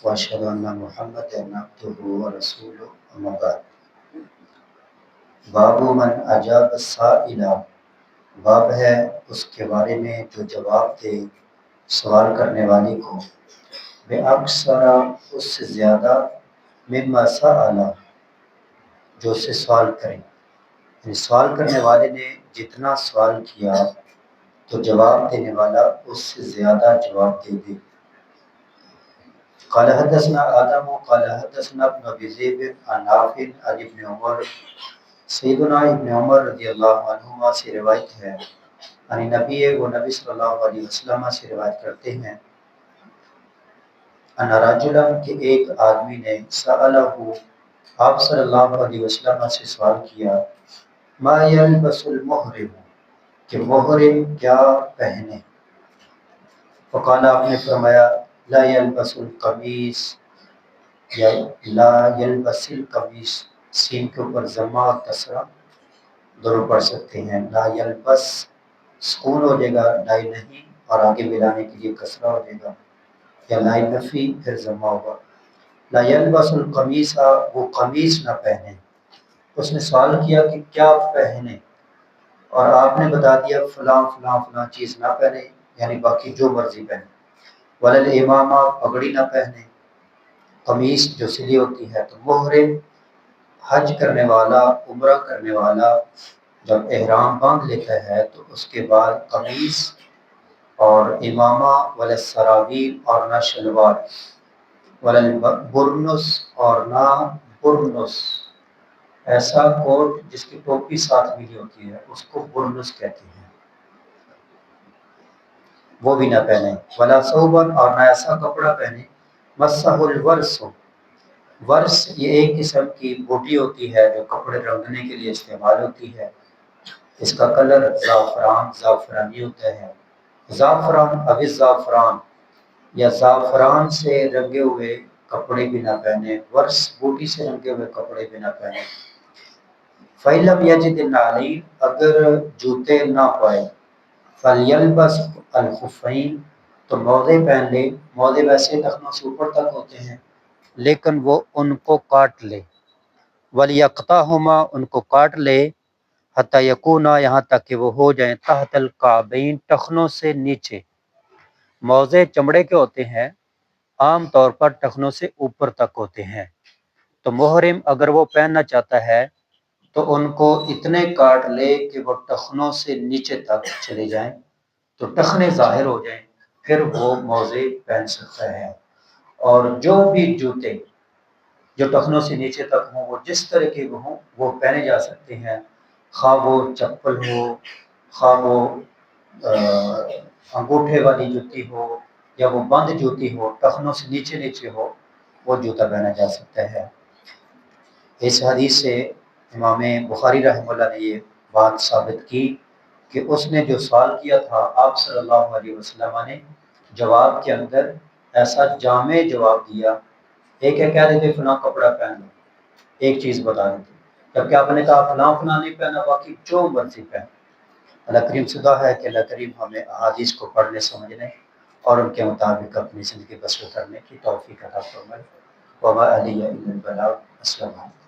واشهد ان محمدا عبده ورسوله اما بعد باب من اجاب السائل، باب ہے اس کے بارے میں جو جواب دے سوال کرنے والے کو، بے اکثر اس سے زیادہ، مما سأل جو سے سوال کرے، یعنی سوال کرنے والے نے جتنا سوال کیا تو جواب دینے والا اس سے زیادہ جواب دے دے۔ قال حدثنا آدم قال حدثنا ابن ابي ذئب عن نافع عن ابن عمر، سیدنا ابن عمر رضی اللہ عنہما سے روایت ہے، یعنی نبی صلی اللہ علیہ وسلم سے روایت کرتے ہیں، ان رجلا کہ ایک آدمی نے سألہ آپ صلی اللہ علیہ وسلم سے سوال کیا، ما یلبس المحرم کہ محرم کیا پہنے، فقال آپ نے فرمایا لا یلبس القمیص، یا لا یلبس القمیص، سین کے اوپر ضمہ اور کسرہ دونوں پڑھ سکتے ہیں، لا یلبس سکون ہو جائے گا لائی نہیں، اور آگے ملانے کے لیے کسرہ ہو جائے گا، یا لا نفی پھر ضمہ ہوگا، لا یلبس القمیص وہ قمیص نہ پہنے۔ اس نے سوال کیا کہ کیا پہنے، اور آپ نے بتا دیا فلاں فلاں فلاں چیز نہ پہنے، یعنی باقی جو مرضی پہنے، ولل امامہ پگڑی نہ پہنے، قمیص جو سلی ہوتی ہے۔ تو محرم حج کرنے والا، عمرہ کرنے والا جب احرام باندھ لیتا ہے تو اس کے بعد قمیص اور امامہ ولا سراویل اور نہ شلوار، ولا برنس اور نہ برنس، ایسا کوٹ جس کی ٹوپی ساتھ ملی ہوتی ہے اس کو برنس کہتے ہیں، وہ بھی نہ پہنے، ولا ثوبن اور نہ ایسا کپڑا پہنے، مسح الورس، ورس یہ ایک قسم کی بوٹی ہوتی ہے جو کپڑے رنگنے کے لیے استعمال ہوتی ہے، اس کا کلر زعفرانی ہوتا ہے، زعفران اب زعفران یا زعفران سے رنگے ہوئے کپڑے بھی نہ پہنے، ورس بوٹی سے رنگے ہوئے کپڑے بھی نہ پہنے۔ فَإِلَّمْ يَجِدِ النَّعْلَيْنِ اگر جوتے نہ پائے، فَلْيَلْبَسْ الْخُفَّيْنِ تو موزے پہن لے، موزے ویسے ٹخنوں سے اوپر تک ہوتے ہیں لیکن وہ ان کو کاٹ لے، وَلْيَقْطَعْهُمَا ان کو کاٹ لے، حَتَّى يَكُونَا یہاں تک کہ وہ ہو جائیں تحت الکعبین ٹخنوں سے نیچے۔ موزے چمڑے کے ہوتے ہیں، عام طور پر ٹخنوں سے اوپر تک ہوتے ہیں، تو محرم اگر وہ پہننا چاہتا ہے تو ان کو اتنے کاٹ لے کہ وہ ٹخنوں سے نیچے تک چلے جائیں، تو ٹخنے ظاہر ہو جائیں، پھر وہ موزے پہن سکتا ہے۔ اور جو بھی جوتے جو ٹخنوں سے نیچے تک ہوں وہ جس طرح کے ہوں وہ پہنے جا سکتے ہیں، خواہ وہ چپل ہو، خواہ وہ انگوٹھے والی جوتی ہو، یا وہ بند جوتی ہو ٹخنوں سے نیچے نیچے ہو، وہ جوتا پہنا جا سکتا ہے۔ اس حدیث سے امام بخاری رحمہ اللہ نے یہ بات ثابت کی کہ اس نے جو سوال کیا تھا آپ صلی اللہ علیہ وسلم نے جواب کے اندر ایسا جامع جواب دیا، ایک ہے کہہ دیتے فلاں کپڑا پہن لو، ایک چیز بتا دیتے، جبکہ آپ نے کہا فلاں فلاں نہیں پہنا، باقی جو مرضی پہن۔ اللہ کریم سے دعا ہے کہ اللہ کریم ہمیں احادیث کو پڑھنے سمجھنے اور ان کے مطابق اپنی زندگی بسر کرنے کی توفیق عطا فرمائے۔ وما علی الا البلاغ۔ السلام علیکم۔